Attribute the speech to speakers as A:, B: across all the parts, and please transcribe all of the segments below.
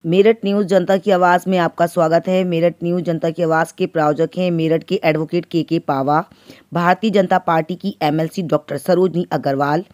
A: Meerut news जनता की आवाज़ में आपका स्वागत है। मेरठ न्यूज जनता की आवाज़ के प्रायोजक हैं मेरठ के एडवोकेट के पावा, भारतीय जनता पार्टी की MLC doctor Sarojini Agarwal,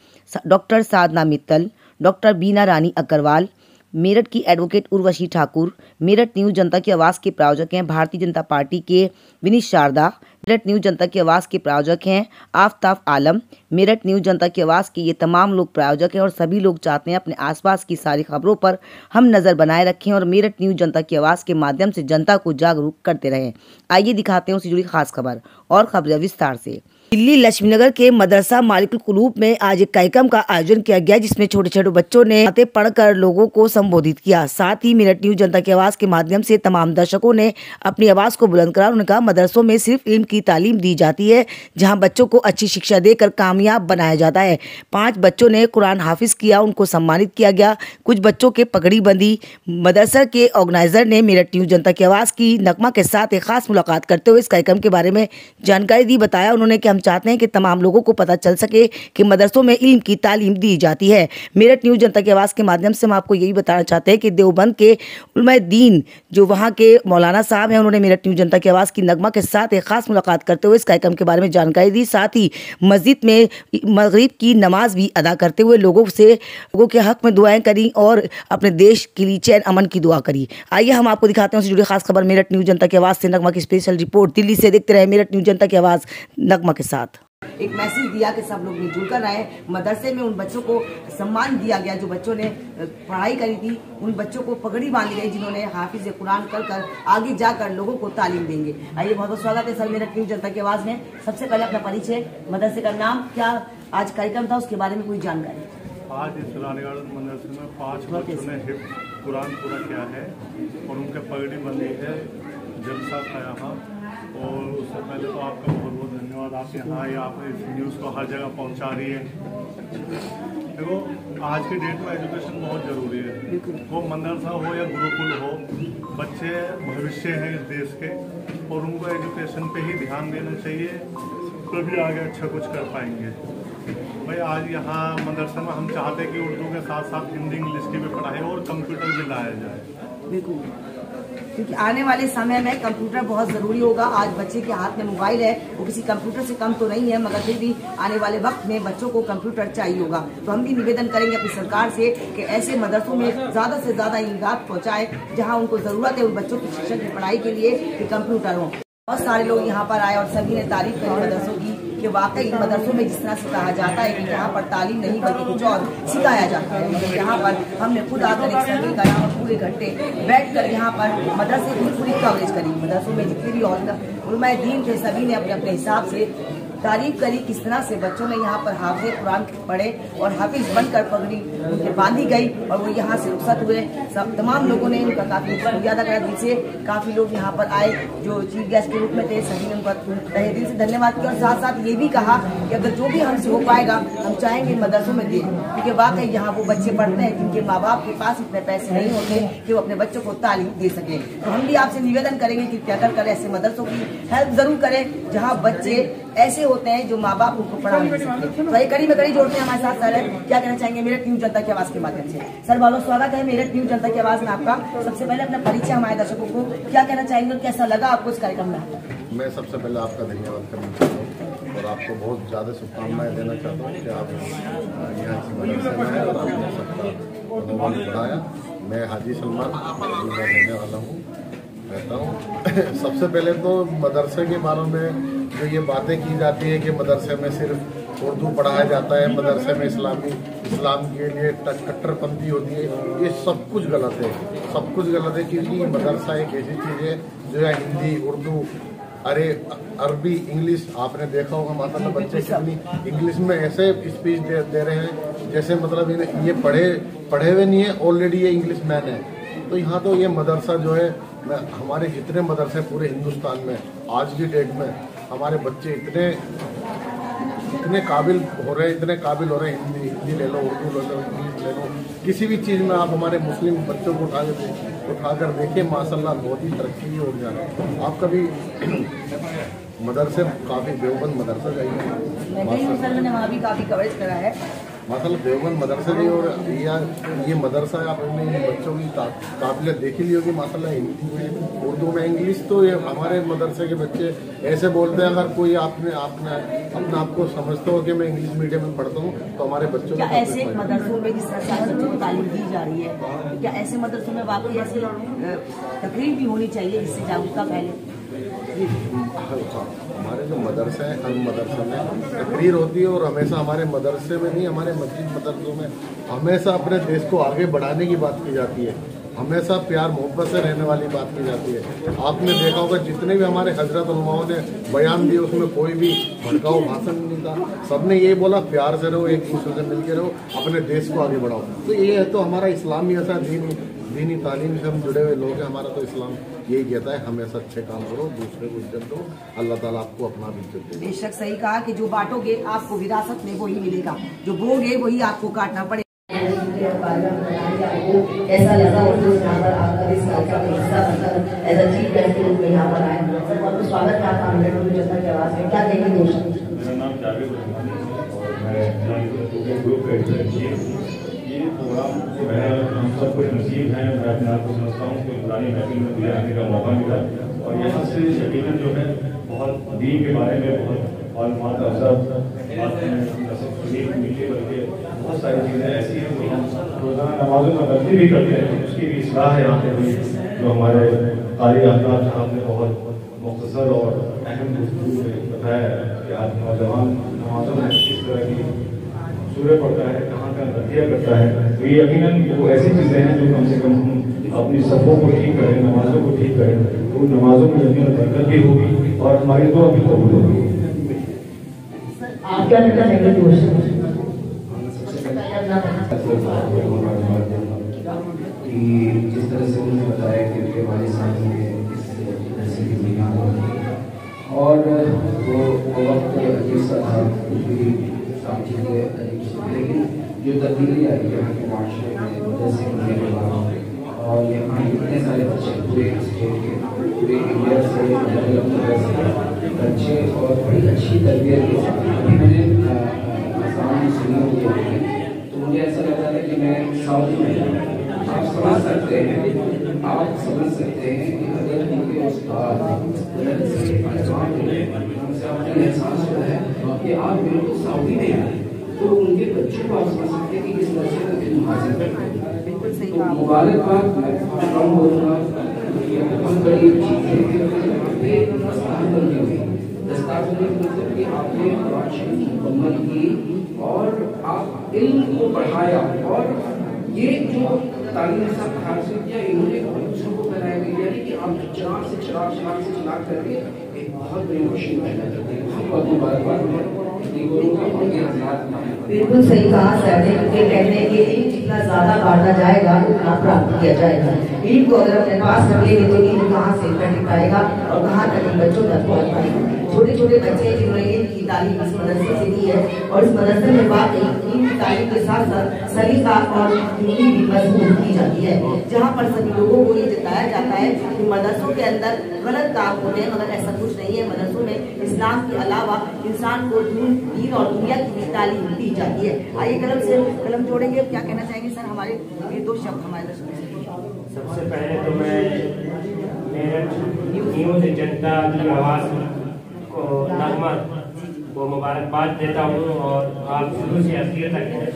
A: doctor Sadhana Mittal, doctor Bina Rani Agarwal, Meerut की एडवोकेट उर्वशी ठाकुर। मेरठ न्यूज जनता की आवाज़ के प्रायोजक हैं भारतीय जनता पार्टी के विनीत शारदा। मेरठ न्यूज जनता की आवाज़ के प्रायोजक हैं आफ्ताब आलम। मेरठ न्यूज जनता की आवाज़ के ये तमाम लोग प्रायोजक हैं और सभी लोग चाहते हैं अपने आसपास की सारी खबरों पर हम नज़र बनाए रखें और मेरठ न्यूज जनता की आवाज़ के माध्यम से जनता को जागरूक करते रहें। आइए दिखाते हैं उससे जुड़ी खास खबर और खबरें विस्तार से। दिल्ली लक्ष्मीनगर के मदरसा मालिकुल कुलूब में आज एक कार्यक्रम का आयोजन किया गया जिसमें छोटे छोटे बच्चों ने बातें पढ़कर लोगों को संबोधित किया। साथ ही मेरठ न्यूज जनता की आवाज़ के माध्यम से तमाम दर्शकों ने अपनी आवाज़ को बुलंद करा। उन्होंने कहा मदरसों में सिर्फ इल्म की तालीम दी जाती है जहां बच्चों को अच्छी शिक्षा देकर कामयाब बनाया जाता है। 5 बच्चों ने कुरान हाफिज किया, उनको सम्मानित किया गया। कुछ बच्चों के पगड़ी बंदी। मदरसा के ऑर्गेनाइजर ने मेरठ न्यूज जनता की आवाज़ की नगमा के साथ एक खास मुलाकात करते हुए इस कार्यक्रम के बारे में जानकारी दी। बताया उन्होंने कि हम चाहते हैं कि तमाम लोगों को पता चल सके कि मदरसों में इल्म की तालीम दी जाती है। मेरठ न्यूज जनता की आवाज़ के माध्यम से हम आपको यही बताना चाहते हैं कि देवबंद के उलमाए दीन जो वहाँ के मौलाना साहब हैं उन्होंने मेरठ न्यूज जनता की आवाज़ की नगमा के साथ एक खास मुलाकात करते हुए इस कार्यक्रम के बारे में जानकारी दी। साथ ही मस्जिद में मगरिब की नमाज भी अदा करते हुए लोगों के हक में दुआएं करी और अपने देश के लिए चैन अमन की दुआ करी। आइए हम आपको दिखाते हैं उससे जुड़ी खास खबर। मेरठ न्यूज जनता की आवाज़ से नगमा की स्पेशल रिपोर्ट दिल्ली से। देखते रहे मेरठ न्यूज जनता की आवाज़ नगमा के साथ। एक मैसेज दिया कि सब लोग मिलजुल कर रहे। मदरसे में उन बच्चों को सम्मान दिया गया जो बच्चों ने पढ़ाई करी थी, उन बच्चों को पगड़ी बांधी गई जिन्होंने हाफिज कुरान कर आगे जाकर लोगों को तालीम देंगे। आइए बहुत बहुत स्वागत है सर मेरठ न्यूज जनता की आवाज़ में। सबसे पहले अपना परिचय, मदरसे का नाम, क्या आज कार्यक्रम था उसके बारे में कोई जानकारी।
B: आज इस मदरसे में 5 बच्चों ने कुरान पूरा किया है और उनके पगड़ी बंदी है। जलसा था यहाँ और उससे पहले तो आपका बहुत बहुत धन्यवाद। आप यहाँ आए, आप इस न्यूज़ को हर जगह पहुँचा रही है। देखो आज की डेट में एजुकेशन बहुत ज़रूरी है। वो मदरसा हो या गुरुकुल हो, बच्चे भविष्य हैं इस देश के और उनको एजुकेशन पे ही ध्यान देना चाहिए, तभी आगे अच्छा कुछ कर पाएंगे। भाई आज यहाँ मदरसे में हम चाहते हैं कि उर्दू के साथ साथ हिंदी इंग्लिश की भी पढ़ाई और कंप्यूटर भी लाया जाए।
A: बिल्कुल, क्योंकि आने वाले समय में कंप्यूटर बहुत ज़रूरी होगा। आज बच्चे के हाथ में मोबाइल है, वो किसी कंप्यूटर से कम तो नहीं है, मगर फिर भी आने वाले वक्त में बच्चों को कंप्यूटर चाहिए होगा। तो हम भी निवेदन करेंगे अपनी सरकार से कि ऐसे मदरसों में ज़्यादा से ज़्यादा इमदाद पहुँचाए जहाँ उनको ज़रूरत है उन बच्चों की शिक्षा की पढ़ाई के लिए कि कंप्यूटर हो। बहुत सारे लोग यहाँ पर आए और सभी ने तारीफ करी मदरसों की कि वाकई मदरसों में जिस तरह से कहा जाता है कि यहाँ पर तालीम नहीं बल्कि कुछ और सिखाया जाता है। मगर यहाँ पर हमने खुद आकर एक सर्वे का यहाँ पूरे घंटे बैठ कर यहाँ पर मदरसे की पूरी कवरेज करी। मदरसों में जितने भी उलमाए दीन थे सभी ने अपने अपने हिसाब से तारीफ करी किस तरह से बच्चों ने यहाँ पर हाफिज कुरान पढ़े और हाफिज बनकर पगड़ी उनके बांधी गई और वो यहाँ से रुखसत हुए। सब तमाम लोगों ने उनका काफ़ी शुक्रिया अदा करा दिल से। काफ़ी लोग यहाँ पर आए जो चीफ गेस्ट के रूप में थे, सभी ने उनका तहे दिल से धन्यवाद किया और साथ साथ ये भी कहा कि अगर जो भी हमसे हो पाएगा हम चाहेंगे मदरसों में दें, क्योंकि वाकई यहाँ वो बच्चे पढ़ते हैं जिनके माँ बाप के पास इतने पैसे नहीं होते कि वो अपने बच्चों को तालीम दे सके। तो हम भी आपसे निवेदन करेंगे कि क्या करें ऐसे मदरसों की हेल्प जरूर करें जहाँ बच्चे ऐसे होते हैं जो माँ बाप उनको पढ़ा नहीं सकते। तो ये कड़ी में कड़ी जोड़ते हैं हमारे साथ सर। क्या कहना चाहेंगे मेरठ न्यूज जनता की आवाज़ के माध्यम से? सर बहुत स्वागत है मेरठ न्यूज जनता की आवाज़ में आपका। सबसे पहले अपना परिचय हमारे दर्शकों को क्या कहना चाहेंगे और कैसा लगा आपको इस कार्यक्रम में?
C: मैं सबसे पहले आपका धन्यवाद करना चाहता हूँ और आपको बहुत ज़्यादा शुभकामनाएं देना चाहता हूँ कि आप यहाँ की मदरसे में आए और आपने सबका अनुमान बढ़ाया। मैं हाजी सलमान रहने वाला हूँ, रहता हूँ। सबसे पहले तो मदरसे के बारे में जो ये बातें की जाती है कि मदरसे में सिर्फ उर्दू पढ़ाया जाता है, मदरसे में इस्लाम के लिए कट्टरपंथी होती है, ये सब कुछ गलत है। सब कुछ गलत है क्योंकि मदरसा एक ऐसी चीज़ है जो है हिंदी, उर्दू, अरबी, इंग्लिश, आपने देखा होगा माशाल्लाह बच्चे कितनी इंग्लिश में ऐसे स्पीच दे रहे हैं जैसे मतलब ये पढ़े हुए नहीं है, ऑलरेडी ये इंग्लिश मैन है। तो यहाँ तो ये मदरसा जो है, हमारे जितने मदरसे पूरे हिंदुस्तान में आज की डेट में हमारे बच्चे इतने काबिल हो रहे हैं, हिंदी ले लो, उर्दू ले लो, इंग्लिश ले लो, किसी भी चीज़ में आप हमारे मुस्लिम बच्चों को उठाकर देखिए माशाल्लाह बहुत ही तरक्की हो जा रहा है। आप कभी मदरसे काफ़ी देवबंद मदरसा जाइए,
A: मैंने वहाँ भी काफ़ी कवरेज करा है।
C: माशाल्लाह देवबंद मदरसा नहीं, और ये मदरसा आपने इन बच्चों की काबिलियत देखी ली होगी माशाल्लाह, हिंदी में, उर्दू में, इंग्लिश। तो ये हमारे मदरसे के बच्चे ऐसे बोलते हैं, अगर कोई आपने अपने आप को समझते हो कि मैं इंग्लिश मीडियम में पढ़ता हूँ, तो हमारे बच्चों
A: क्या ऐसे मदरसों में जिस तरह से बच्चों को तालीम दी जा रही है, क्या ऐसे मदरसों में वाकई ऐसी तकरीर भी होनी चाहिए जिससे जागरूकता फैले?
C: हमारे जो मदरसे हैं, हर मदरसे में तकरीर होती है, और हमेशा हमारे मदरसे में नहीं, हमारे मस्जिद मदरसों में हमेशा अपने देश को आगे बढ़ाने की बात की जाती है, हमेशा प्यार मोहब्बत से रहने वाली बात की जाती है। आपने देखा होगा जितने भी हमारे हजरत उलमाओं ने बयान दिए, उसमें कोई भी भड़काऊ भाषण नहीं था, सबने ये बोला प्यार से रहो, एक दूसरे से मिलकर रहो, अपने देश को आगे बढ़ाओ। तो ये है, तो हमारा इस्लामी ऐसा दीनी तालीम से हम जुड़े हुए लोग हैं, हमारा तो इस्लाम यही कहता है हमेशा अच्छे काम करो, दूसरे को इज्जत दो, अल्लाह ताला आपको अपना भी इज्जत दे।
A: बेशक सही कहा कि जो बांटोगे आपको विरासत में वही मिलेगा, जो बोगे वही आपको काटना पड़ेगा। कैसा लगा और जो यहाँ पर आपका इस कार्यक्रम में हिस्सा बनकर एज अ चीफ गेस्ट के रूप में यहाँ पर आए, सर बहुत स्वागत है आपका मिनट न्यूज़ जनता की आवाज़ में, क्या कहेंगे दोस्तों?
D: मेरा नाम जावेद है और मैं ग्रुप का ये प्रोग्राम हम सब कुछ नसीब है। मैं अपने आप को समझता हूँ कि पुरानी महफिल में मुझे आने का मौका मिला, और यहाँ से यकीनन जो है बहुत दीन के बारे में बहुत मालूमात अफजा मिले, बल्कि बहुत सारी चीज़ें ऐसी हैं जो हम रोज़ाना नमाज़ों में गलती भी करते हैं, उसकी भी इस्लाह है यहाँ पे हुई, जो हमारे कारी अहबाब साहब ने बहुत मुख्तसर और अहम गुफ्तगू में बताया कि आज नौजवान नमाज़ों में किस तरह की सूर्य पड़ता है, कहाँ का नतीजा करता है। तो ये यकीनन वो ऐसी चीज़ें हैं जो कम से कम हम अपनी सफ़ों को ठीक करें, नमाज़ों को ठीक करें, तो नमाज़ों में यकीनन बरकत भी होगी और हमारी दुआ भी कबूल होगी।
A: आप क्या कहना चाहेंगे दोस्तों?
E: कि जिस तरह से उन्होंने बताया कि उनके वाले साहब ने इस नर्सरी की बुनियाद होती और वो वक्त अजीब सा था, सब चीज़ें अजीब सी, लेकिन जो तब्दीली आई यहाँ के माशरे में मदरसे खुलने के बाद, और यहाँ इतने सारे बच्चे पूरे स्टेट के, पूरे इंडिया से अलग अलग मदरसे बच्चे और बड़ी अच्छी तरबियत के साथ, अभी मैंने आसान सुनी हुई है, तो मुझे ऐसा लगता है कि मैं साउथ में आप समझ सकते हैं कि अगर उनके उस्ताद उनसे आपने एहसास हुआ है कि आप बिल्कुल साउदी में हैं, तो उनके बच्चों को आप समझ सकते हैं कि किस तरह से इल्म हासिल करते हैं। तो मुबारकबाद, मैं कम बोलूँगा, ये बहुत बड़ी चीज़ है कि दस्तार बनी हुई, दस्तार बनी मतलब कि आपने कुरान शरीफ की मुकम्मल की और आप इल्म को बढ़ाया, और ये जो तालीम साहब हासिल किया इन्होंने दूसरों को फैलाया गया, यानी कि आप चिराग से चिराग करके एक बहुत बड़ी मशीन पैदा करते हैं। बहुत मुबारकबाद है।
A: बिल्कुल सही कहा सर ने, क्योंकि कहते हैं कि ईद जितना ज्यादा बांटा जाएगा उतना प्राप्त किया जाएगा। ईद को अगर अपने पास रख लेंगे तो ईद कहाँ से कट पाएगा और कहाँ तक बच्चों तक पहुँच पाएगा। छोटे छोटे बच्चे जिन्होंने ईद की तालीम इस मदरसे से दी है, और इस मदरसे में वाकई ईद की तालीम के साथ साथ सलीका और नीति भी मजबूत की जाती है, जहाँ पर सभी लोगों को ये जताया जाता है कि मदरसों के अंदर गलत काम होते हैं, मगर ऐसा कुछ नहीं है। मदरसों में इस्लाम के अलावा इंसान को दीन और दुनिया की भी तालीम दी जाती है। आइए कलम जोड़ेंगे, क्या कहना चाहेंगे सर हमारे ये दो शब्द हमारे दर्शकों से?
F: सबसे पहले तो मैं मेरठ न्यूज़ जनता की आवाज़ को नगमा को मुबारकबाद देता हूँ, और आप शुरू से आखिर तक हैं।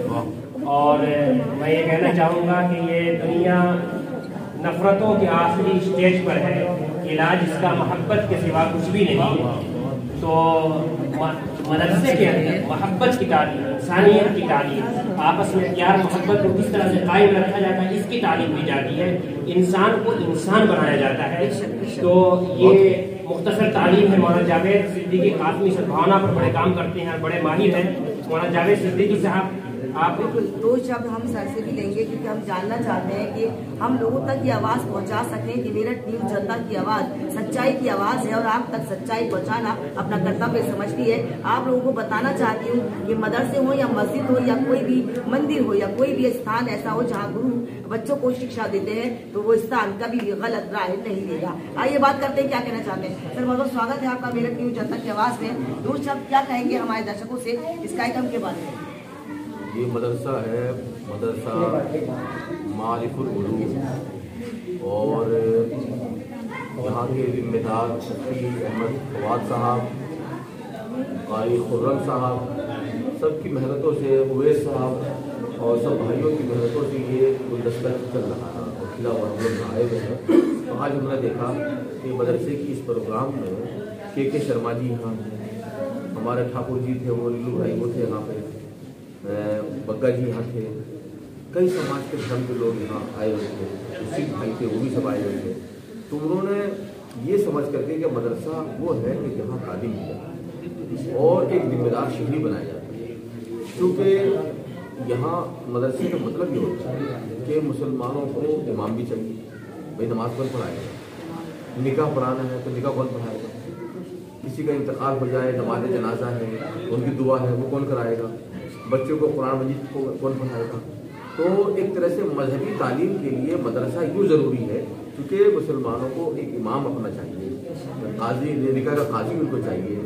F: और मैं ये कहना चाहूँगा कि ये दुनिया नफ़रतों के आखिरी स्टेज पर है, इलाज इसका मोहब्बत के सिवा कुछ भी नहीं है। तो मदरसे के अंदर मोहब्बत की तालीम, इंसानियत की तालीम, आपस में प्यार मोहब्बत को किस तरह से कायम रखा जाता है इसकी तालीम दी जाती है, इंसान को इंसान बनाया जाता है। तो ये मुख्तसर तालीम है। मौलाना जावेद सिद्दीकी काफ़ी सद्भावना पर बड़े काम करते हैं, बड़े माहिर हैं। मौलाना जावेद सिद्दीकी साहब, आप
A: बिल्कुल दो शब्द हम सर से भी लेंगे, क्योंकि हम जानना चाहते हैं कि हम लोगों तक ये आवाज़ पहुंचा सकें कि मेरठ न्यूज़ जनता की आवाज़ सच्चाई की आवाज़ है, और आप तक सच्चाई पहुंचाना अपना कर्तव्य समझती है। आप लोगों को बताना चाहती हूँ कि मदरसे हो या मस्जिद हो या कोई भी मंदिर हो या कोई भी स्थान ऐसा हो जहाँ गुरु बच्चों को शिक्षा देते हैं, तो वो स्थान कभी भी गलत राह नहीं लेगा। आइए बात करते हैं क्या कहना चाहते हैं। सर बहुत स्वागत है आपका मेरठ न्यूज़ जनता की आवाज़ में। दो शब्द क्या कहेंगे हमारे दर्शकों से इस कार्यक्रम के बारे में?
G: ये मदरसा है मदरसा मारिफुल उलूम और यहाँ के जिम्मेदार मुफ्ती अहमद फवाद साहब, कारी खुर्रम साहब, सबकी मेहनतों से उवैस साहब और सब भाइयों की मेहनतों से ये गुलदस्ता चल रहा है और खिला हुआ हम लोग आए हुए हैं। तो आज हमने देखा कि मदरसे की इस प्रोग्राम में के शर्मा जी यहाँ हमारे ठाकुर जी थे, वो लीलू भाई वो थे यहाँ पे, बग्गा जी यहाँ थे, कई समाज के धर्म के लोग यहाँ आए हुए थे, सिख भाई थे वो भी सब आए हुए थे। तो उन्होंने ये समझ करके कि मदरसा वो है कि जहाँ तालीम दी जाती है और एक जिम्मेदार शहरी बनाया जाता है, क्योंकि यहाँ मदरसे का मतलब ये होता है कि मुसलमानों को इमाम भी चाहिए, भाई नमाज कौन पढ़ाएगा, निकाह पढ़ाना है तो निकाह कौन पढ़ाएगा, किसी का इंतकाल हो जाए नमाज जनाजा है उनकी दुआ है वो कौन कराएगा, बच्चों को कुरान मजीद को कौन पढ़ाएगा। तो एक तरह से मजहबी तालीम के लिए मदरसा यूँ ज़रूरी है क्योंकि मुसलमानों को एक इमाम अपना चाहिए, काजी निकाह का काजी उनको चाहिए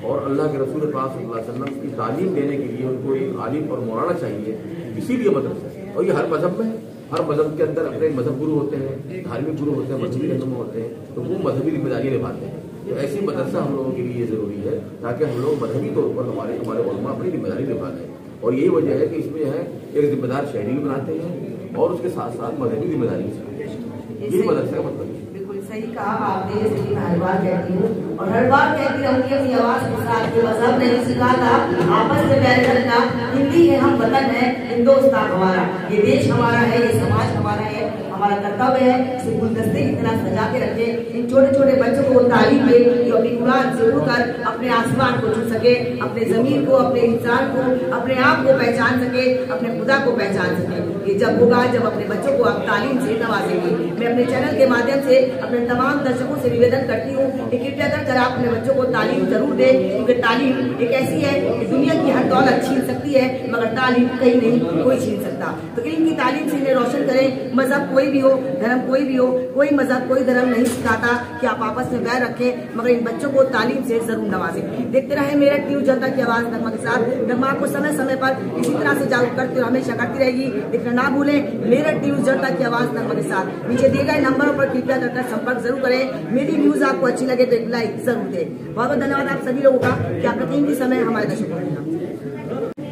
G: और अल्लाह के रसूल पाक सल्लल्लाहु अलैहि वसल्लम की तालीम देने के लिए उनको एक आलिम और मौलाना चाहिए, इसीलिए मदरसा है। और ये हर मजहब में, हर मजहब के अंदर अपने मजहब गुरु होते हैं, धार्मिक गुरु होते हैं, मजहबी रहनुमा होते हैं, तो वो मजहबी जिम्मेदारी निभाते हैं। तो ऐसी मदरसा हम लोगों के लिए ज़रूरी है ताकि हम लोग मजहबी तौर पर हमारे उलमा अपनी जिम्मेदारी निभा लें। और यही वजह है कि इसमें है एक जिम्मेदार शहरी भी बनाते हैं और उसके साथ साथ मजहबी जिम्मेदारी भी चलाते हैं। यही मदरसा का मतलब है।
A: बिल्कुल सही कहा आपने, जैसे कि मैं हर बार कहती हूँ और हर बार कहती रहूंगी अपनी आवाज के साथ कि मजहब नहीं सिखाता, आपस में प्यार करना, हिंदी है हम वतन है, हिंदुस्तान हमारा, ये देश हमारा है, ये समाज हमारा है, हमारा कर्तव्य है इसे गुलदस्ते की तरह सजा के रखे, इन छोटे छोटे बच्चों को तालीम दे जो अपनी कुरान से उड़कर अपने आसमान को छू सके, अपने जमीन को, अपने इंसान को, अपने आप को पहचान सके, अपने खुदा को पहचान सके। ये जब होगा जब अपने बच्चों को आप तालीम से नवाजेंगे। मैं अपने चैनल के माध्यम से अपने तमाम दर्शकों से निवेदन करती हूँ कि कृपया कर आप अपने बच्चों को तालीम जरूर दें, क्योंकि तालीम एक ऐसी है कि दुनिया की हर दौलत छीन सकती है मगर तालीम कहीं नहीं कोई छीन सकता। तो इनकी तालीम से इन्हें रोशन करें। मजहब कोई भी हो, धर्म कोई भी हो, कोई मजहब कोई धर्म नहीं सिखाता कि आप आपस में बैर रखें, मगर इन बच्चों को तालीम से जरूर नवाजें। देखते रहे मेरठ न्यूज, जनता की आवाज नगमा के साथ। नगमा को समय समय पर इसी तरह से जागरूक करती और हमेशा करती रहेगी। देखना ना भूलें मेरठ न्यूज, जनता की आवाज नगमा के साथ। नीचे दिए गए नंबरों पर कृपया कर संपर्क जरूर करें। मेरी न्यूज आपको अच्छी लगे तो एक लाइक जरूर दें। बहुत बहुत धन्यवाद आप सभी लोगों का कि आपका कीमती समय हमारे दर्शकों को दिया।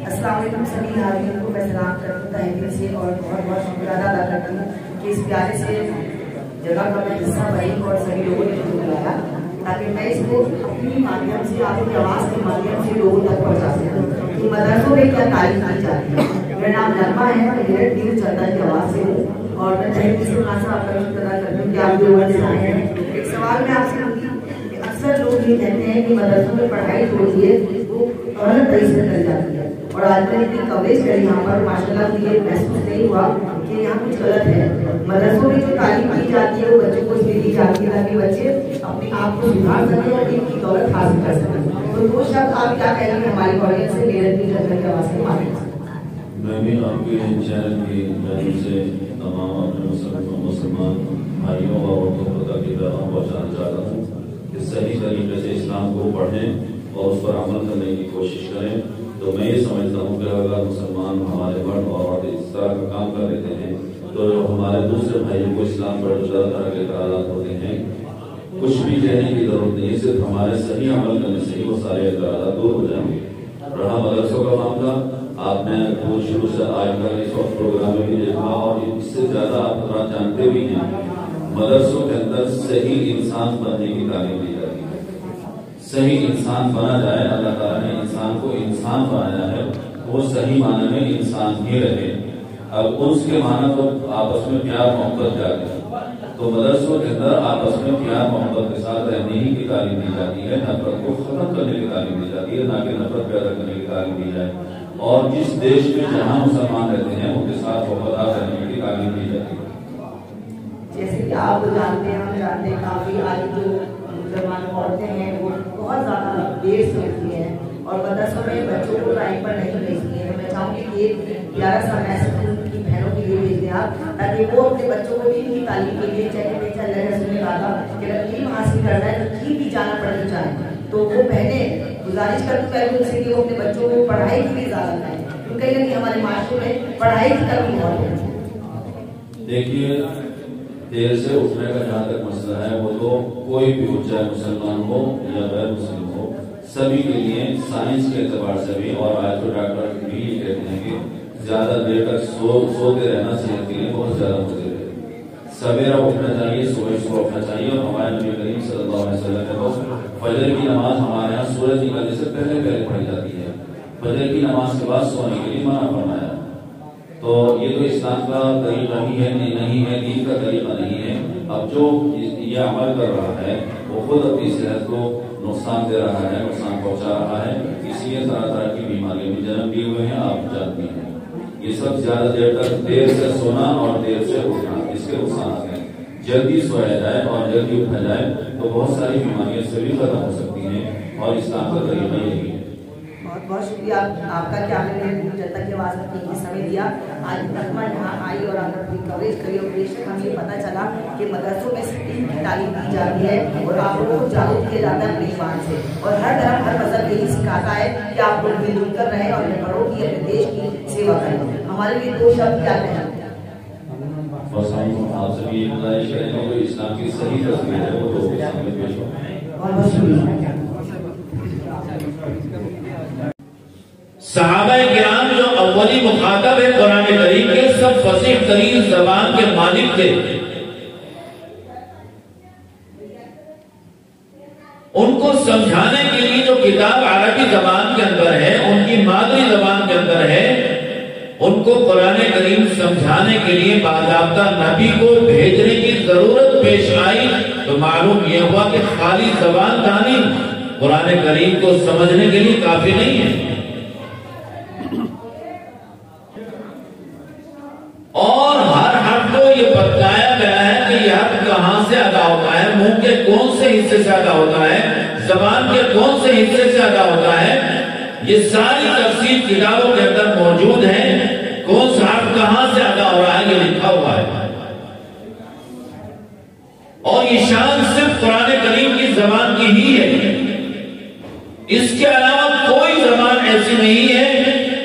A: अस्सलाम वालेकुम सभी हाजिरों को मैं सलाम करता हूं से और बहुत बहुत शुक्रिया अदा करती हूँ कि इस प्यारे से जगह का मैं हिस्सा बनी और सभी लोगों ने मुझे बुलाया ताकि मैं इसको अपनी माध्यम से, आपकी आवाज़ के माध्यम से लोगों तक पहुँचा सकूँ कि मदरसों में क्या तालीम दी जाती है। मेरा नाम नगमा है, मैं मेरठ न्यूज जनता की आवाज़ से हूँ और मैं चाहे किसी खासा आपका शुक्र अदा करती हूँ कि आप लोगों से आए हैं। एक सवाल मैं आपसे पूछूंगी, अक्सर लोग ये कहते हैं कि मदरसों में पढ़ाई जो होती है वो गलत तरीके से कर जाती है और आज मैंने इतनी कवरेज करी यहाँ पर, माशाल्लाह मुझे महसूस नहीं हुआ कि यहाँ कुछ गलत है। मदरसों में जो तालीम दी जाती है वो बच्चों को इसलिए दी जाती है ताकि बच्चे अपने आप को सुधार सकें और इनकी दौलत हासिल कर सकें। तो दो शब्द आप क्या कहेंगे हमारी ऑडियंस से मेरठ न्यूज जनता की आवाज़ के माध्यम से?
H: मैं भी आपके चैनल की जानिब से तमाम अपने मुसलमान भाइयों और औरतों को तक पैगाम पहुँचाना चाहता हूँ कि सही तरीके से इस्लाम को पढ़ें और उस पर अमल करने की कोशिश करें। तो मैं ये समझता हूँ कि अगर मुसलमान हमारे मर्द और इस तरह का काम कर लेते हैं तो हमारे दूसरे भाइयों को इस्लाम पर जो तरह के एतराज़ात होते हैं कुछ भी कहने की जरूरत नहीं है, सिर्फ हमारे सही अमल करने से ही वो सारे एतराज़ात दूर हो जाएंगे। रहा मदरसों का मामला, आपने शुरू से आज तक इस वक्त प्रोग्राम में भी देखा और इससे ज़्यादा आप जानते भी हैं, मदरसों के अंदर सही इंसान बनने की तालीम दी जाती है। सही इंसान बना जाए, अल्लाह ताला ने इंसान को इंसान बनाया है, वो सही माने में इंसान ही रहे। अब उसके माना तो आपस में प्यार मोहब्बत जाती है, तो मदरसों के अंदर आपस में प्यार मोहब्बत के साथ रहने ही की तालीम दी जाती है, नफरत को खत्म करने की तालीम दी जाती है, ना कि नफरत पैदा करने की तालीम दी जाए। और जिस देश में जहाँ मुसलमान रहते हैं उनके साथ वफादार रहने की तालीम दी जाती है।
A: जैसे कि आप जानते हैं, हम जानते हैं काफी आज जो मुसलमान औरतें हैं वो बहुत ज्यादा देर से उठती हैं और मदरसों में बच्चों को टाइम पर नहीं भेजती है। मैं चाहूँगी कि 11 साल मैसेज उनकी बहनों के लिए भेज दें आप, ताकि वो अपने बच्चों को दीन की तालीम के लिए चाहे रसूल ने कहा था कि अगर इल्म हासिल करना है तो दीन भी जाना पड़ना चाहिए। तो वो बहनें गुजारिश करती है उनसे कि वो अपने बच्चों को पढ़ाई की भी इजाजत है। तो कहीं ना कहीं हमारे माशरे में पढ़ाई की तरफ बहुत है।
H: देखिए, देर से उठने का जहाँ तक मसला है वो तो कोई भी हो, चाहे मुसलमान हो या गैर मुस्लिम हो, सभी के लिए साइंस के एतबार से भी, और आज तो डॉक्टर भी ये कहते हैं कि ज्यादा देर तक सोते रहना सेहत के लिए बहुत ज्यादा मुश्किल है। सवेरा उठना चाहिए, सुबह उठना चाहिए। और हमारे नबी करीम सल्लल्लाहु अलैहि वसल्लम ने तो फजर की नमाज हमारे यहाँ सूरज निकलने से पहले पहले पढ़ी जाती है, फजर की नमाज के बाद सोने के लिए मना फरमाया। तो ये तो इस्लाम का तरीका ही है, नहीं है, दीन का तरीका नहीं है। अब जो ये अमल कर रहा है वो खुद अपनी सेहत को नुकसान दे रहा है, नुकसान पहुंचा रहा है। इसलिए तरह तरह की बीमारियां भी जन्म लिए हुए हैं, आप जानते हैं। ये सब ज्यादा देर तक देर से सोना और देर से उठना, इसके नुकसान हैं। जल्दी सोया जाए और जल्दी उठा जाए तो बहुत सारी बीमारियां से भी खत्म हो सकती हैं, और इस्लाम का तरीका यही है।
A: बहुत बहुत शुक्रिया आपका कि आपने न्यूज़ जनता की आवाज़ में कीमती समय दिया। आज तकमा यहाँ आई और आपने अपनी कवरेज करी, और बेशक हमें ये पता चला कि मदरसों में दीन की तालीम दी जाती है और आप लोगों को जागरूक किया जाता है अपने ईमान से। और हर तरफ हर मजहब यही सिखाता है कि आप लोग मिलजुल कर रहें और अपने बड़ों की, अपने देश की सेवा करें। हमारे लिए दो शब्द क्या कहना?
H: बस हम आपसे भी गुजारिश करेंगे जो इस्लाम की सही तस्वीर है वो लोगों के सामने पेश हो।
A: बहुत बहुत शुक्रिया।
I: सहाबाए किराम जो अव्वली मुखातब है कुरान करीम के, सब फसीह तरीन ज़बान के मालिक थे। उनको समझाने के लिए जो किताब अरबी ज़बान के अंदर है, उनकी मादरी ज़बान के अंदर है, उनको कुरान करीम समझाने के लिए बाज़ाब्ता नबी को भेजने की जरूरत पेश आई। तो मालूम यह हुआ कि खाली ज़बान दानी कुरान करीम को समझने के लिए काफी नहीं है। और हर हर्फ को ये बताया गया है कि यह हर्फ कहां से अदा होता है, मुंह के कौन से हिस्से से अदा होता है, जबान के कौन से हिस्से से अदा होता है। ये सारी तफसील किताबों के अंदर मौजूद है। कौन सा हर्फ कहां से अदा हो रहा है ये लिखा हुआ है। और ये शान सिर्फ कुरान करीम की जबान की ही है। इसके अलावा कोई जबान ऐसी नहीं है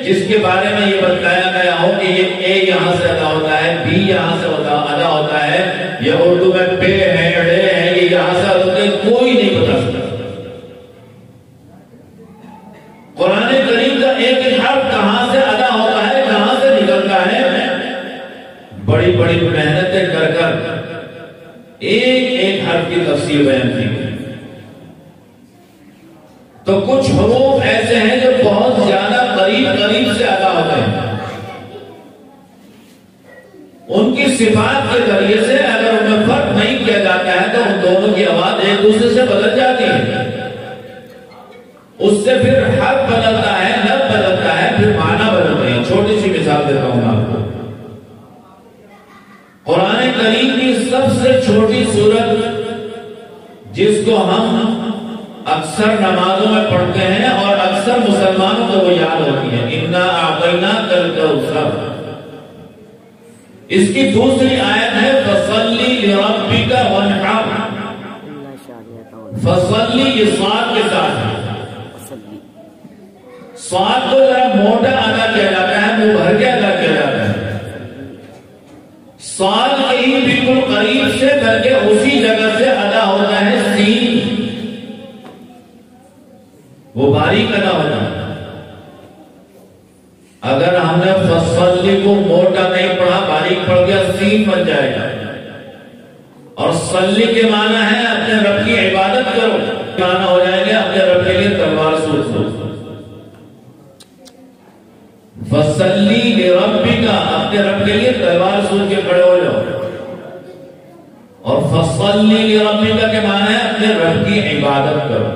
I: जिसके बारे में ये बताया गया हो कि ये ए यहां से अदा होता है, बी यहां से अदा होता है, या उर्दू में पे है, ड़े है, ये यहां से अदा होता है, कोई नहीं बता सकता। कुरान करीम का एक एक हर्फ कहां से अदा होता है, कहां से निकलता है, बड़ी बड़ी मेहनतें कर कर एक एक हर्फ की तफसीर बयान की गई। तो कुछ हुरूफ ऐसे हैं जो बहुत ज्यादा करीब से अदा होते हैं। उनकी सिफात के जरिए से अगर उनमें फर्क नहीं किया जाता है तो उन दोनों की आवाज एक दूसरे से बदल जाती है। उससे फिर हर्फ बदलता है, लफ्ज़ बदलता है, फिर माना बदलते हैं। छोटी सी मिसाल देता हूं आपको। कुरान करीम की सबसे छोटी सूरत जिसको हम अक्सर नमाजों में पढ़ते हैं और अक्सर मुसलमानों को वो याद होती है, इन्ना आतैना कल कौसर। इसकी दूसरी आयत है फसल्ली लिरब्बिका वनहर। फसल्ली ये स्वाद के साथ है। स्वाद को जरा मोटा अदा किया जाता है, मुंह भर के अदा किया जाता है। स्वाद के ही बिल्कुल करीब से करके उसी जगह से अदा होता है सीन, वो बारीक अदा होता है। अगर हमने फसल्ली को मोटा नहीं पढ़ा, बारीक पढ़ गया, सीन बन जाएगा। और सल्ली के माना है अपने रब की इबादत करो, माना हो जाएंगे अपने रब के लिए तलवार सोचो। फसल्ली लिरब्बिका, अपने रब के लिए तलवार सोच के खड़े हो जाओ। और फसल्ली लिरब्बिका के माना है अपने रब की इबादत करो।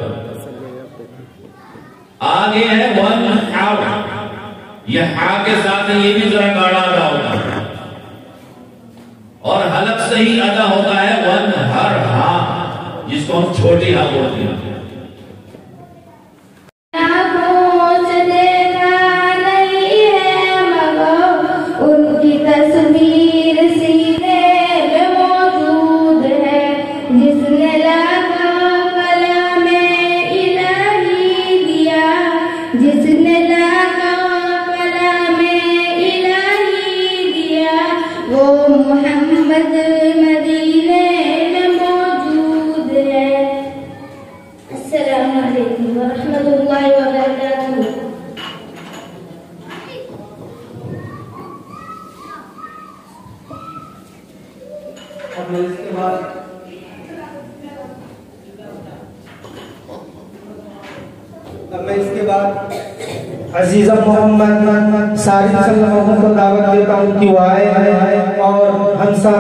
I: आगे है वन हाव, यह हा के साथ ये भी जरा गाढ़ा अदा होता है। और हलक से ही अदा होता है वन हर हा, जिसको हम छोटी हा बोलते हैं।
J: उनकी तस्वीर सीने में मौजूद है, जिसने लाखों कलामे इलाही दिया, जिसने लाखों कलामे
K: मैं इसके बाद अजीज़ा मोहम्मद सारिद सल्लल्लाहु अलैहि वसल्लम को दावत देता हूँ कि वो आए और हंसा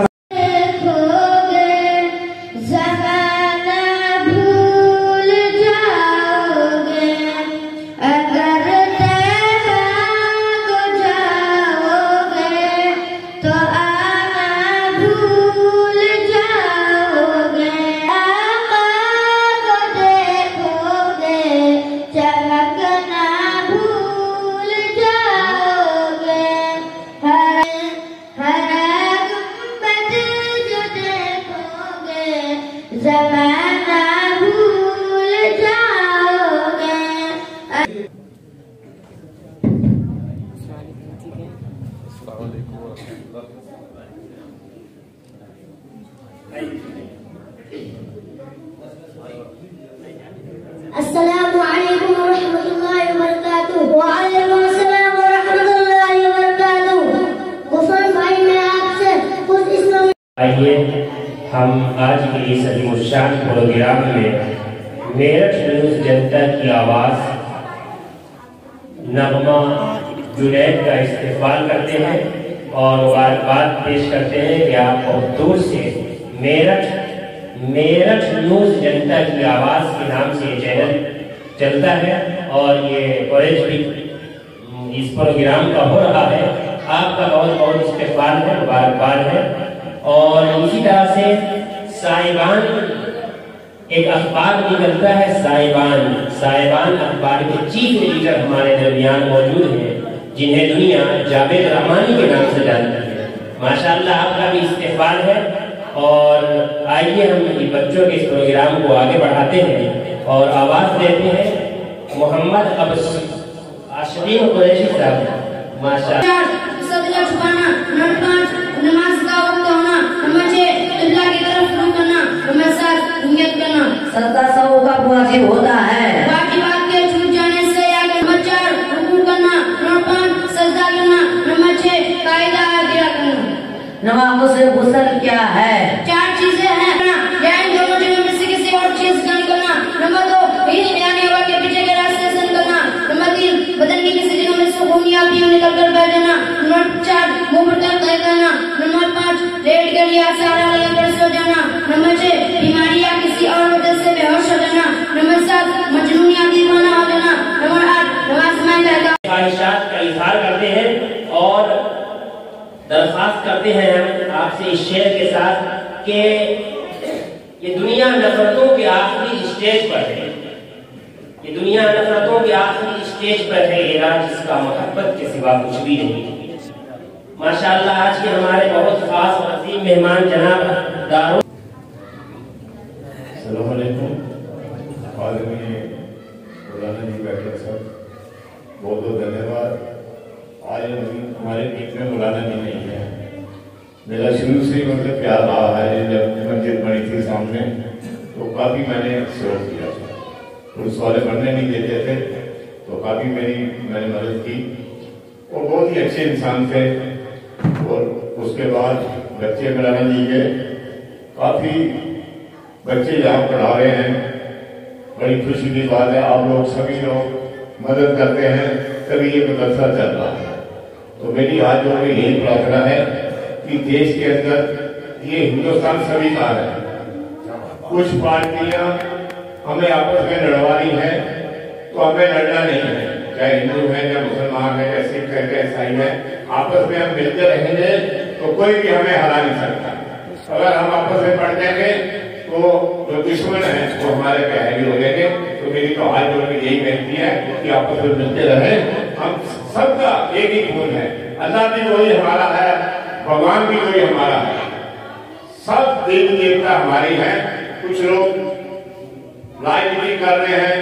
J: अस्सलामु अलैकुम वरहमतुल्लाहि वबरकातुहू। वअलैकुम अस्सलाम वरहमतुल्लाहि वबरकातुहू। गुफर भाई मैं आपसे कुछ इस्लाम।
F: आइए हम आज के इस अज़ीमुश्शान प्रोग्राम में मेरठ न्यूज़ जनता की आवाज़ नगमा जुनैद का इस्तेमाल करते हैं और मुबारकबाद पेश करते हैं कि आप बहुत दूर से मेरठ न्यूज़ जनता की आवाज़ के नाम से ये चैनल चलता है और ये कवरेज भी इस प्रोग्राम का हो रहा है। आपका बहुत बहुत इस्तेमाल है, मुबारकबाद है। और इसी तरह से साहिबान एक अखबार निकलता है, साहिबान अखबार के चीफ एडिटर हमारे दरमियान मौजूद हैं, जिन्हें दुनिया जावेद रहमानी के नाम से जानती है। माशाअल्लाह आपका भी इस्तेमाल है। और आइए हम बच्चों के इस प्रोग्राम को आगे बढ़ाते हैं और आवाज़ देते हैं मोहम्मद अशरीफ कुरैशी साहब। माशाअल्लाह
J: सदका छुपाना, नंबर 5 नमाज का वक्त होना, नंबर 6 किबला की तरफ रुख करना, नंबर 7 नियत करना।
A: सदका सबों का वाजिब होता है।
J: वाजिबात के छूट जाने से आगे नंबर 4 रुकू करना, नंबर 5 सजदा करना, नंबर 6 कायदा अदा करना।
A: नमाज़ से गुस्ल क्या है?
J: 4 चीजें हैं, या इन दोनों चीजों में से किसी और चीज का निकलना। नंबर 2 यानी हवा के पीछे के रास्ते से निकलना। नंबर 3 बदन की किसी जगह में सुकून या पीम निकल कर बैठ जाना। नंबर 4 मुंह पर दर्द करना। नंबर 5 लेट कर या सहारा लगाकर सो जाना। नंबर 6 बीमारी या किसी और वजह से बेहोश हो जाना। नंबर 7 मजनून या दीवाना हो जाना। नंबर 8 नमाज में
F: ख्वाहिशात का इजहार करते हैं और दरख्वास्त करते हैं हम आपसे इस शेर के साथ कि ये दुनिया नफरतों के आखिरी स्टेज पर है। ये दुनिया नफरतों के आखिरी स्टेज पर है, ये राज जिसका मोहब्बत के सिवा कुछ भी नहीं। माशाअल्लाह आज के हमारे बहुत खास और अजीम मेहमान जनाब दारू।
D: अस्सलाम वालेकुम। आदमी मौलाना जी बैठे सर, बहुत बहुत धन्यवाद। आज हमारे बीच में मौलाना जी नहीं है। मेरा शुरू से ही उनसे प्यार रहा है। जब मस्जिद बनी थी सामने तो काफ़ी मैंने सहयोग किया था। पुलिस वाले पढ़ने नहीं देते थे तो काफ़ी मैंने मदद की और बहुत ही अच्छे इंसान थे। और उसके बाद बच्चे मौलाना जी के काफ़ी बच्चे यहाँ पढ़ा रहे हैं। बड़ी खुशी की बात है, आप लोग सभी लोग मदद करते हैं तभी ये मदरसा चल रहा है। तो मेरी आज जो यही प्रार्थना है कि देश के अंदर ये हिंदुस्तान सभी का है। कुछ पार्टियां हमें आपस में लड़वानी है तो हमें लड़ना नहीं है, चाहे हिंदू है या मुसलमान है या सिख है या ईसाई है। आपस में हम मिलकर रहेंगे तो कोई भी हमें हरा नहीं सकता। अगर हम आपस में पड़ जाएंगे तो जो दुश्मन है वो हमारे पे हावी हो जाएंगे। तो मेरी तो आज जोड़ के यही बेनती है कि आपस में मिलते रहे। हम सबका एक ही खून है, अल्लाह भी वही हमारा है, भगवान भी वही हमारा है, सब देवी देवता हमारी है। कुछ लोग राजनीति कर रहे हैं,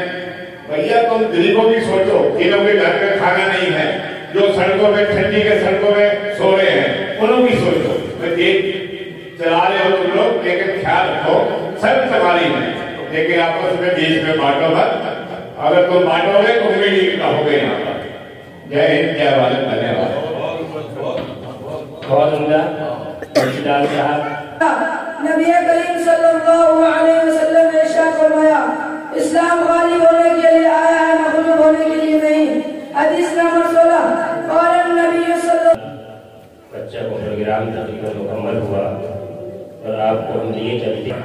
D: भैया तुम गरीबों की सोचो, जिनों के घर में खाना नहीं है, जो सड़कों में ठंडी के सड़कों में सो रहे हैं, उन्हों की सोचो। चला रहे हो तुम लोग, लेकिन ख्याल रखो सब तुम्हारी है, लेकिन आपस में बीच में बांटो मत। अगर तुम बांटोगे तो उम्मीद रहोगे यहाँ पर। जय हिंद, जय भारत, धन्यवाद।
F: बहुत उम्दा साहब।
J: نبی کریم صلی اللہ علیہ وسلم نے ارشاد فرمایا اسلام غالب ہونے کے لیے آیا ہے مغلوب ہونے کے لیے نہیں. حدیث نمبر 16 قال النبی صلی اللہ
F: بچہ کو پروگرام تقریباً مکمل ہوا اور آپ کو ہم لیے چلتے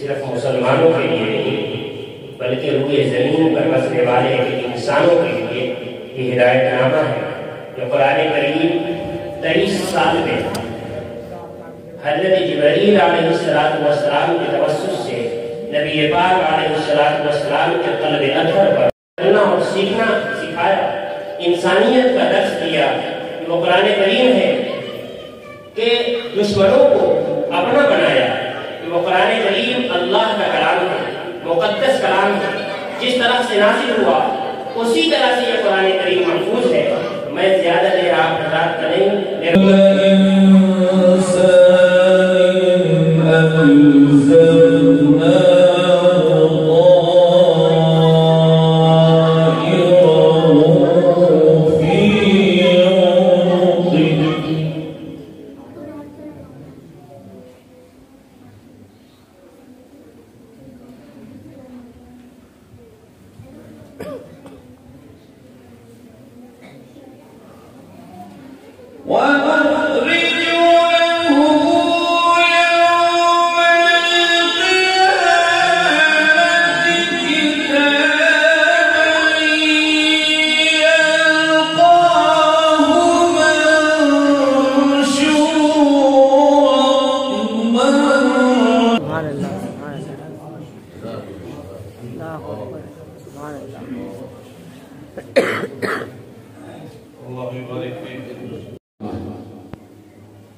F: صرف مسلمانوں کے لیے نہیں بلکہ روئے زمین پر بسنے والے انسانوں کے لیے یہ ہدایت نامہ ہے جو قرآن کریم 23 سال میں حضرت جبرائیل علیہ السلام کے توسط سے نبی پاک علیہ السلام کے قلب اطہر پر پڑھنا اور سیکھنا سکھایا، انسانیت کا درس دیا. وہ قرآن کریم ہے کہ دشمنوں کو اپنا بنایا. وہ قرآن کریم اللہ کا کلام ہے، مقدس کلام ہے، جس طرح سے نازل ہوا اسی طرح سے یہ قرآن کریم محفوظ ہے. میں زیادہ دیر آپ حضرات کریں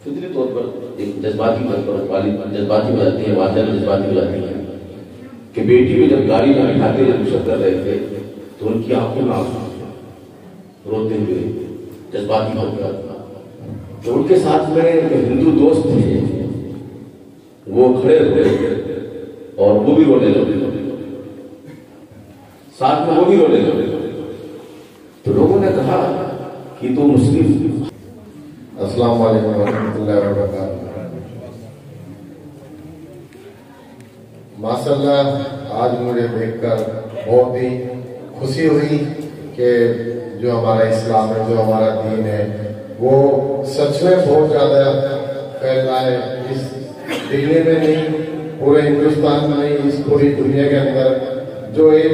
G: فطری طور پر ایک جذباتی جذباتی ہو جاتی ہے، والدہ جذباتی ہو جاتی ہے کہ بیٹی کو جب گاڑی میں بٹھاتے جب گزر کر رہے تھے تو ان کی آنکھوں میں آنسو روتے ہوئے جذباتی ہو گیا. تو ان کے ساتھ میں ہندو دوست تھے، وہ کھڑے ہوئے اور وہ بھی رونے لگے، ساتھ میں وہ بھی رونے لگے. تو لوگوں نے کہا کہ تو مسلم.
C: السلام علیکم ورحمۃ اللہ وبرکاتہ. ماشاء اللہ آج مجھے دیکھ کر بہت ہی خوشی ہوئی کہ جو ہمارا اسلام ہے، جو ہمارا دین ہے، وہ سچ میں بہت زیادہ پھیل رہا ہے. اس دلی میں نہیں، پورے ہندوستان میں نہیں، اس پوری دنیا کے اندر جو ایک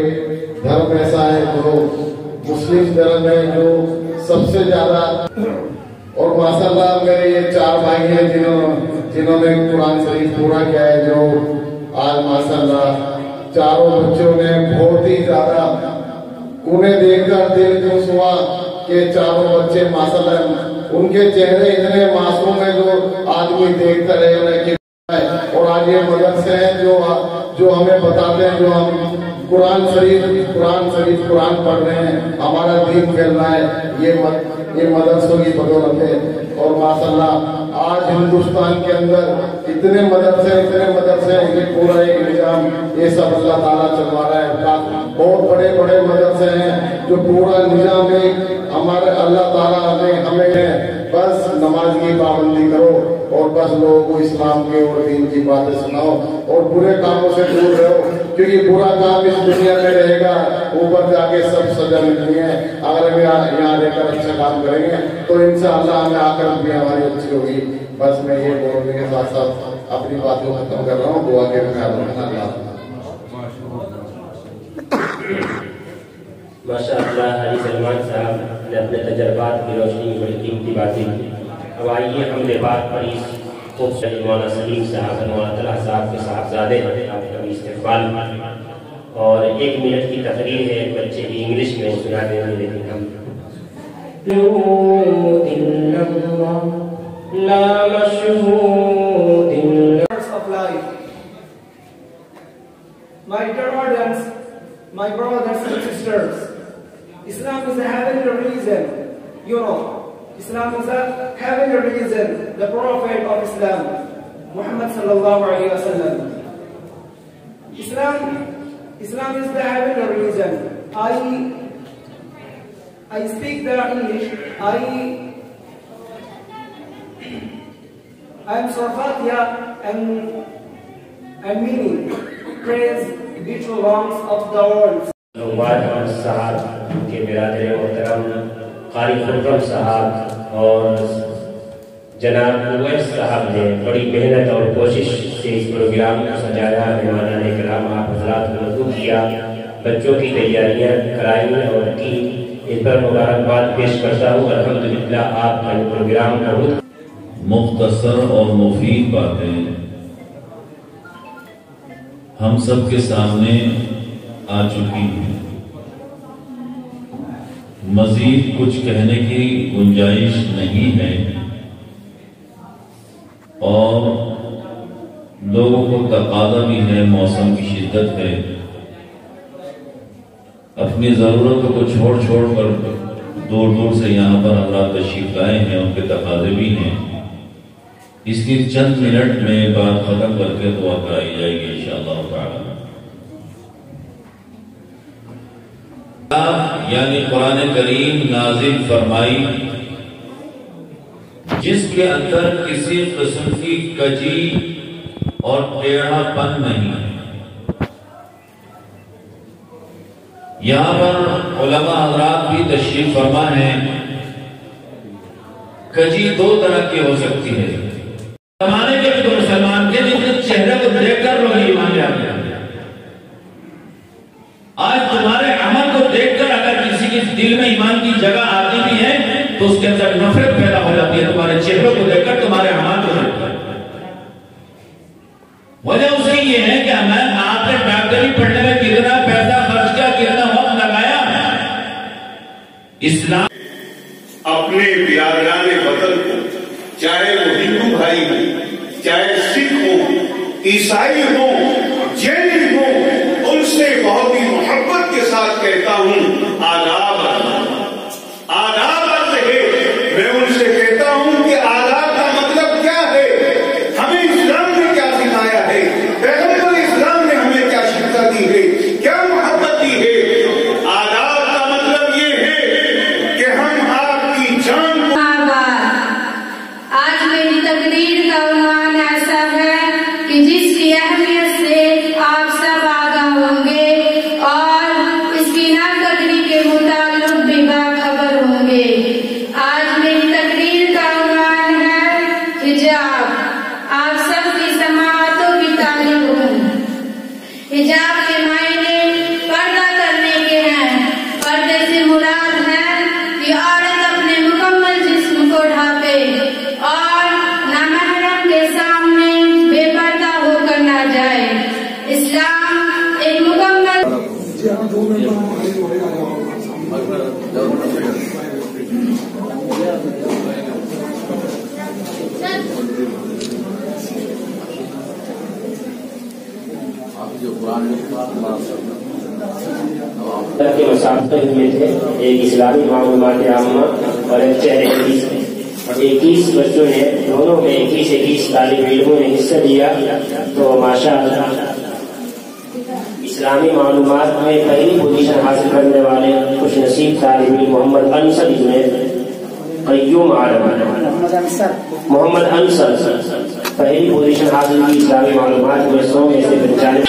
C: دھرم ایسا ہے جو مسلم دھرم ہے جو سب سے زیادہ. اور ماشاء اللہ میرے یہ 4 بھائی ہیں جنہوں نے قرآن شریف پورا کیا ہے، جو آج ماشاء اللہ چاروں بچوں نے بہت ہی زیادہ انہیں دیکھ کر دل خوش ہوا کہ چاروں بچے ماشاء اللہ ان کے چہرے اتنے معصوم ہیں جو آج کوئی دیکھتا رہے انہیں. اور آج یہ مدرسے ہیں جو ہمیں بتاتے ہیں، جو ہم قرآن شریف پڑھ رہے ہیں، ہمارا دین پھیل رہا ہے، یہ مدرسوں کی بدولت ہے. اور ماشاء اللہ آج ہندوستان کے اندر اتنے مدرسے یہ پورا ایک نظام یہ سب اللہ تعالیٰ چلوا رہا ہے. بہت بڑے مدرسے ہیں جو پورا نظام ہمارے اللہ تعالیٰ نے ہمیں بس نماز کی پابندی کرو اور بس لوگوں کو اسلام کے اور دین کی باتیں سناؤ اور برے کاموں سے دور رہو، کیونکہ برا کام اس دنیا میں رہے گا، اوپر جا کے سب سزا ملتی ہے. اگر ہم یہاں رہ کر اچھا کام کریں گے تو انشاءاللہ ہمیں آخرت بھی ہماری اچھی ہوگی. بس میں یہ بولنے کے ساتھ ساتھ اپنی باتوں ختم کر رہا ہوں. دعا کے خیال رکھنا. اللہ
F: ماشاء اللہ حاجی سلمان صاحب نے اپنے تجربات کی روشنی میں بڑی قیمتی باتیں کی. اب آئیے ہم نے بات پر اس خوبصورت مولانا سلیم صاحب مولانا طلحہ صاحب کے صاحبزادے ہیں، آپ کا بھی استقبال اور 1 منٹ کی تقریر ہے. بچے کی انگلش میں سنا دیں گے، لیکن ہم
K: My brothers and sisters, Islam is a heavenly religion. You know, Islam is a heavenly religion. The Prophet of Islam, Muhammad sallallahu alaihi wasallam. Islam is the heavenly religion. I speak the English. I am Surah Fatiha. and meaning. Praise be to lungs of the world.
F: صاحب کے برادر محترم قاری خرم صاحب اور جناب اویس صاحب نے بڑی محنت اور کوشش سے اس پروگرام کو سجایا، مہمانان کرام آپ حضرات کو مدعو کیا، بچوں کی تیاریاں کرائی اور کی، اس پر مبارکباد پیش کرتا ہوں۔ الحمدللہ آپ کا پروگرام بہت
H: مختصر اور مفید باتیں ہم سب کے سامنے آ چکی ہیں، مزید کچھ کہنے کی گنجائش نہیں ہے، اور لوگوں کو تقاضا بھی ہے، موسم کی شدت ہے، اپنی ضرورتوں کو چھوڑ چھوڑ کر دور دور سے یہاں پر حضرات تشریف لائے ہیں، ان کے تقاضے بھی ہیں۔ اس کی چند منٹ میں بات ختم کر کے دعا کرائی جائے گی انشاءاللہ تعالی۔ یعنی قرآن کریم نازل فرمائی جس کے اندر کسی قسم کی کجی اور ٹیڑھا پن نہیں ہے۔ یہاں پر علماء حضرات بھی تشریف فرما ہیں۔ کجی دو طرح کی ہو سکتی ہے، زمانے کے بھی تو مسلمان کے جن کے چہرے کو دیکھ کر لوگ ایمان لے آتے ہیں۔ آج تمہارے عمل کو دیکھ کر اگر کسی کے دل میں ایمان کی جگہ آتی بھی ہے تو اس کے اندر نفرت پیدا ہو جاتی ہے، تمہارے چہروں کو دیکھ کر تمہارے عمل کو دیکھ کر۔ وجہ اس کی یہ ہے کہ آپ نے ڈاکٹری پڑھنے میں کتنا پیسہ خرچ کیا، کتنا وقت لگایا۔ اسلام
L: اپنے برادران وطن کو، چاہے وہ ہندو بھائی ہوں، چاہے سکھ ہوں، عیسائی ہوں، جین ہوں، ان سے بہت ہی محبت کے ساتھ کہتا ہوں آداب آداب ہے۔ میں ان سے کہتا ہوں کہ آداب کا مطلب کیا ہے، ہمیں اسلام نے کیا سکھایا ہے، پیغمبر اسلام نے ہمیں کیا شکست دی ہے، کیا محبت دی ہے۔ آداب کا مطلب یہ ہے کہ ہم آپ کی جان کو
J: آج میری تقریر کا عنوان ایسا ہے کہ جس کی اہمیت سے آپ سب آگاہ ہوں گے اور اس کی ناقدری کے متعلق بھی باخبر ہوں گے۔ آج میری تقریر کا عنوان ہے حجاب۔ آپ سب کی سماعتوں کی تعلیم ہوں۔ حجاب کے معنی پردہ کرنے کے ہیں۔ پردے سے مراد ہے کہ عورت اپنے مکمل جسم کو ڈھانپے اور نامحرم کے سامنے بے پردہ ہو کر نہ جائے۔ اسلام ایک مکمل
F: کے مسابقے ہوئے تھے، ایک اسلامی معلومات عامہ اور ایک شہر حدیث میں، اور 21 بچوں نے، دونوں میں 21 طالب علموں نے حصہ لیا۔ تو ماشاءاللہ اسلامی معلومات میں پہلی پوزیشن حاصل کرنے والے خوش نصیب طالب علم محمد انصر قیوم عالم، محمد انصر پہلی پوزیشن حاصل کی اسلامی معلومات میں 100 میں سے 45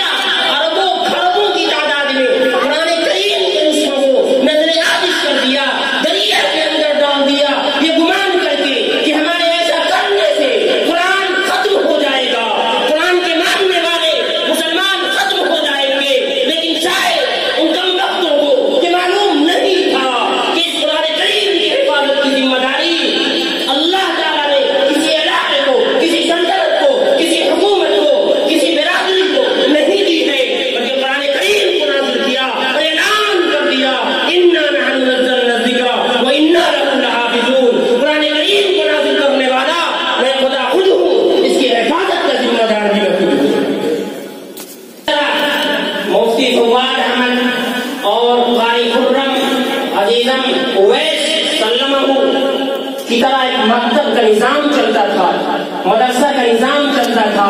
F: کی طرح ایک مکتب کا نظام چلتا تھا، مدرسہ کا نظام چلتا تھا،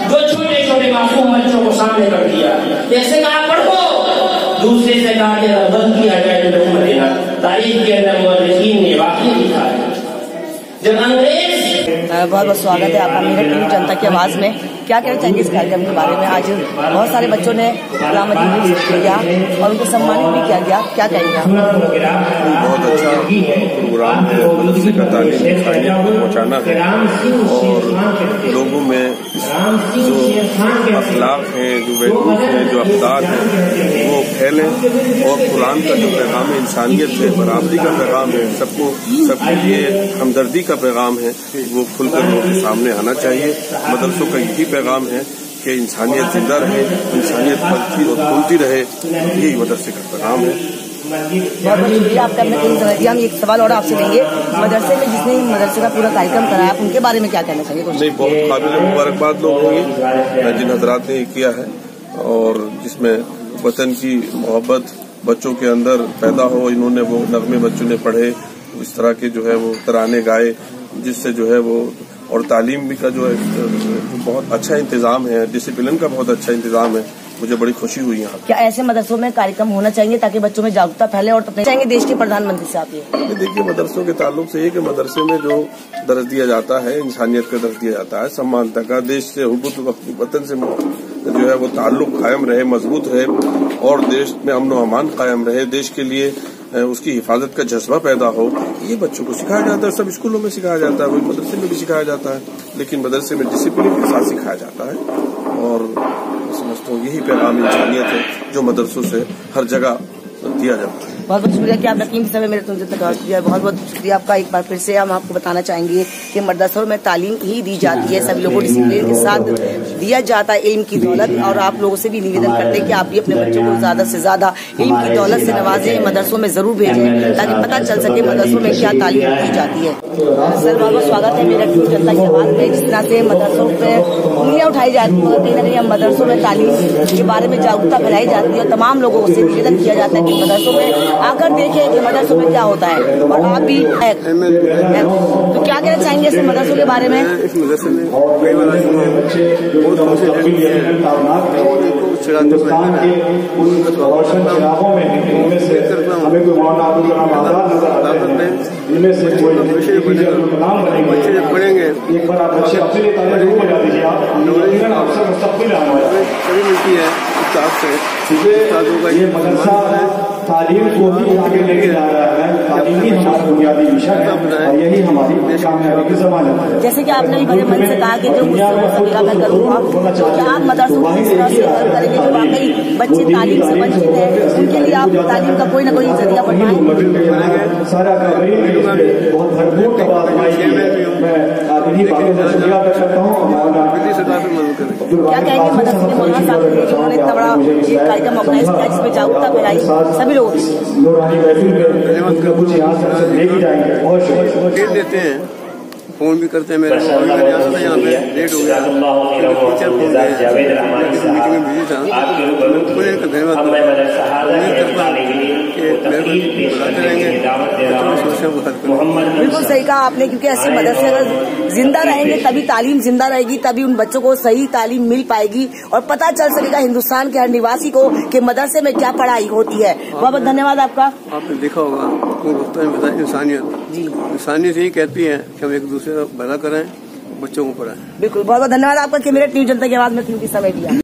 F: جو چھوٹے چھوٹے معصوم بچوں کو سامنے کر دیا، جیسے کہا پڑھو، دوسرے سے کہا کہ رد کیا جائے تو حکم دینا۔ تاریخ کے اندر مورخین نے واقعی لکھا ہے، جب انگریز
A: बहुत बहुत स्वागत है आपका मेरठ न्यूज़ जनता की आवाज़ में। क्या कहना चाहेंगे इस कार्यक्रम के बारे में? आज बहुत सारे बच्चों ने कलाम मजीद किया और उनको सम्मानित भी किया गया, क्या कहेंगे आप?
M: बहुत अच्छा प्रोग्राम है, मदरसे का तालीम पहुँचाना है और लोगों में जो अखलाक हैं, जो वैल्यूज हैं, जो अक़दार हैं वो फैलें और कुरान का जो पैगाम है इंसानियत है, बराबरी का पैगाम है, सबके लिए हमदर्दी का पैगाम है, वो खुलकर लोगों के सामने आना चाहिए। मदरसों का यही पैगाम है कि इंसानियत जिंदा रहे, इंसानियत बढ़ती और फूलती रहे, यही मदरसे का पैगाम है।
A: बहुत बहुत शुक्रिया आपका। हम एक सवाल और आपसे लेंगे, मदरसे में जिसने मदरसे का पूरा कार्यक्रम कराया उनके बारे में क्या कहना चाहिए?
M: नहीं, बहुत काबिल मुबारकबाद लोग होंगे जिन हजरात ने किया है और जिसमें वतन की मोहब्बत बच्चों के अंदर पैदा हो। इन्होंने वो नगमे बच्चों ने पढ़े, इस तरह के जो है वो तराने गाए, जिससे जो है वो और तालीम भी का जो है बहुत अच्छा इंतजाम है, डिसिप्लिन का बहुत अच्छा इंतजाम है। मुझे बड़ी खुशी हुई यहाँ।
A: क्या ऐसे मदरसों में कार्यक्रम होना चाहिए ताकि बच्चों में जागरूकता फैले और चाहेंगे देश के प्रधानमंत्री से आप ये?
M: देखिए, मदरसों के ताल्लुक से एक मदरसे में जो दर्ज दिया जाता है इंसानियत का दर्ज दिया जाता है, समानता का, देश से हुब्बत अपनी वतन से जो है वो ताल्लुक कायम रहे, मजबूत रहे और देश में अमन व अमान कायम रहे, देश के लिए उसकी हिफाजत का जज्बा पैदा हो, ये बच्चों को सिखाया जाता है। सब स्कूलों में सिखाया जाता है, वही मदरसे में भी सिखाया जाता है, लेकिन मदरसे में डिसिप्लिन के साथ सिखाया जाता है और समझता हूँ यही पैगाम इंसानियत है जो मदरसों से हर जगह दिया जाता है।
A: बहुत बहुत शुक्रिया कि आपने कीमती समय मेरे तुमसे तक दिया। बहुत बहुत शुक्रिया आपका। एक बार फिर से हम आपको बताना चाहेंगे कि मदरसों में तालीम ही दी जाती है, सभी लोगों को डिसिप्लिन के साथ दिया जाता है इल्म की दौलत, और आप लोगों से भी निवेदन करते हैं कि आप भी अपने बच्चों को ज्यादा से ज्यादा इल्म की दौलत से नवाजें, मदरसों में जरूर भेजें ताकि पता चल सके मदरसों में क्या तालीम दी जाती है। सर, बहुत बहुत स्वागत है मेरठ न्यूज़ जनता की आवाज़ में। जिस तरह से मदरसों पर उंगलियां उठाई जाती है, कहीं न कहीं हम मदरसों में तालीम के बारे में जागरूकता फैलाई जाती है और तमाम लोगों से निवेदन किया जाता है कि मदरसों में आकर देखें कि मदरसों में क्या होता है, और आप भी तो क्या कहना चाहेंगे इस मदरसों के बारे में?
M: इस मदरसे में कई बार पढ़ेंगे एक बार आप बच्चे अपने लिए सभी मिलती है
D: ये मदरसा तालीम को भी आगे लेके जा रहा है। तालीम ही हमारा बुनियादी विषय है और यही हमारी कामयाबी की जमानत है।
A: जैसे कि आपने बड़े मन से कहा कि जो मुझसे मैं करूँगा, तो क्या आप मदरसों को इस तरह से करेंगे जो वाकई बच्चे तालीम से वंचित है, उनके लिए आप तालीम का कोई न कोई जरिया बनवाएंगे?
D: सारा बहुत भरपूर करता हूँ।
A: क्या कहेंगे मदरसे के मौलाना साहब जिन्होंने इतना बड़ा कार्यक्रम ऑर्गेनाइज किया जिसमें जागरूकता फैलाई सभी लोगों
M: की देते हैं, फोन भी करते हैं। मेरे जाना था यहाँ पे, लेट हो गया, टीचर फोन मीटिंग में बिजी था, धन्यवाद
A: बिल्कुल सही कहा आपने, क्योंकि ऐसे मदरसे अगर जिंदा रहेंगे तभी तालीम जिंदा रहेगी, तभी उन बच्चों को सही तालीम मिल पाएगी और पता चल सकेगा हिंदुस्तान के हर निवासी को कि मदरसे में क्या पढ़ाई होती है। बहुत बहुत धन्यवाद आपका।
M: आपने देखा होगा इंसानियत यही कहती है कि हम एक दूसरे का भला करें, बच्चों को पढ़ाएं।
A: बिल्कुल, बहुत बहुत धन्यवाद आपका कि मेरठ न्यूज़ जनता की आवाज़ में कीमती समय दिया।